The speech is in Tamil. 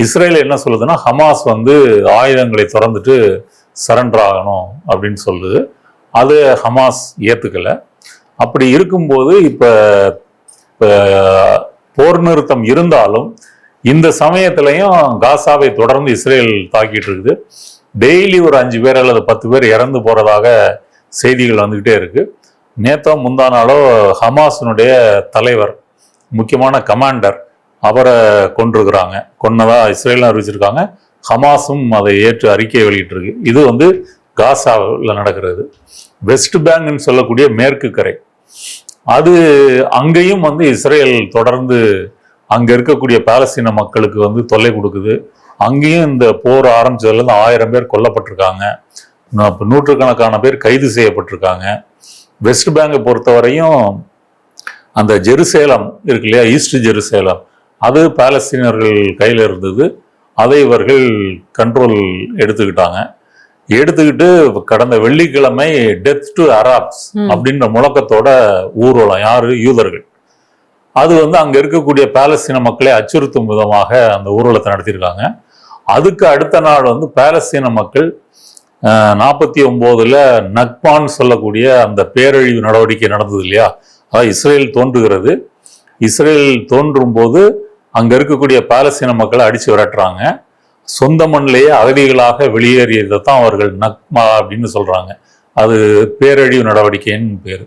இஸ்ரேல் என்ன சொல்லுதுன்னா ஹமாஸ் வந்து ஆயுதங்களை திறந்துட்டு சரண்டர் ஆகணும் அப்படின்னு சொல்லுது. அது ஹமாஸ் ஏத்துக்கல. அப்படி இருக்கும்போது இப்ப போர் நிறுத்தம் இருந்தாலும் இந்த சமயத்திலையும் காசாவை தொடர்ந்து இஸ்ரேல் தாக்கிட்டு இருக்குது. டெய்லி ஒரு 5 பேர் அல்லது 10 பேர் இறந்து போறதாக செய்திகள் வந்துகிட்டே இருக்கு. நேத்தோ முந்தா நாளோ ஹமாஸினுடைய தலைவர், முக்கியமான கமாண்டர், அவரை கொண்டிருக்கிறாங்க. கொன்னதா இஸ்ரேலும் அறிவிச்சிருக்காங்க. ஹமாஸும் அதை ஏற்று அறிக்கை வெளியிட்டிருக்கு. இது வந்து காசாவில் நடக்கிறது. வெஸ்ட் பேங்க்னு சொல்லக்கூடிய மேற்கு கரை, அது அங்கேயும் வந்து இஸ்ரேல் தொடர்ந்து அங்க இருக்கக்கூடிய பாலஸ்தீன மக்களுக்கு வந்து தொல்லை கொடுக்குது. அங்கேயும் இந்த போர் ஆரம்பிச்சதுல 1000 பேர் கொல்லப்பட்டிருக்காங்க. நூற்றுக்கணக்கான பேர் கைது செய்யப்பட்டிருக்காங்க. வெஸ்ட் பேங்கை பொறுத்தவரையும் அந்த ஜெருசேலம் இருக்கு இல்லையா, ஈஸ்ட் ஜெருசேலம், அது பாலஸ்தீனர்கள் கையில் இருந்தது. அதை இவர்கள் கண்ட்ரோல் எடுத்துக்கிட்டு கடந்த வெள்ளிக்கிழமை டெத் டு அராப்ஸ் அப்படின்ற முழக்கத்தோட ஊர்வலம், யாரு, யூதர்கள், அது வந்து அங்க இருக்கக்கூடிய பாலஸ்தீன மக்களை அச்சுறுத்தும் விதமாக அந்த ஊர்வலத்தை நடத்தியிருக்காங்க. அதுக்கு அடுத்த நாள் வந்து பாலஸ்தீன மக்கள் 49ல் நக்பான்னு சொல்லக்கூடிய அந்த பேரழிவு நடவடிக்கை நடந்தது இல்லையா, அதாவது இஸ்ரேல் தோன்றுகிறது. இஸ்ரேல் தோன்றும் போது அங்க இருக்கக்கூடிய பாலஸ்தீன மக்களை அடிச்சு விரட்டுறாங்க. சொந்த மண்ணிலேயே அகதிகளாக வெளியேறியதை தான் அவர்கள் நக்மா அப்படின்னு சொல்றாங்க. அது பேரழிவு நடவடிக்கைன்னு பேரு.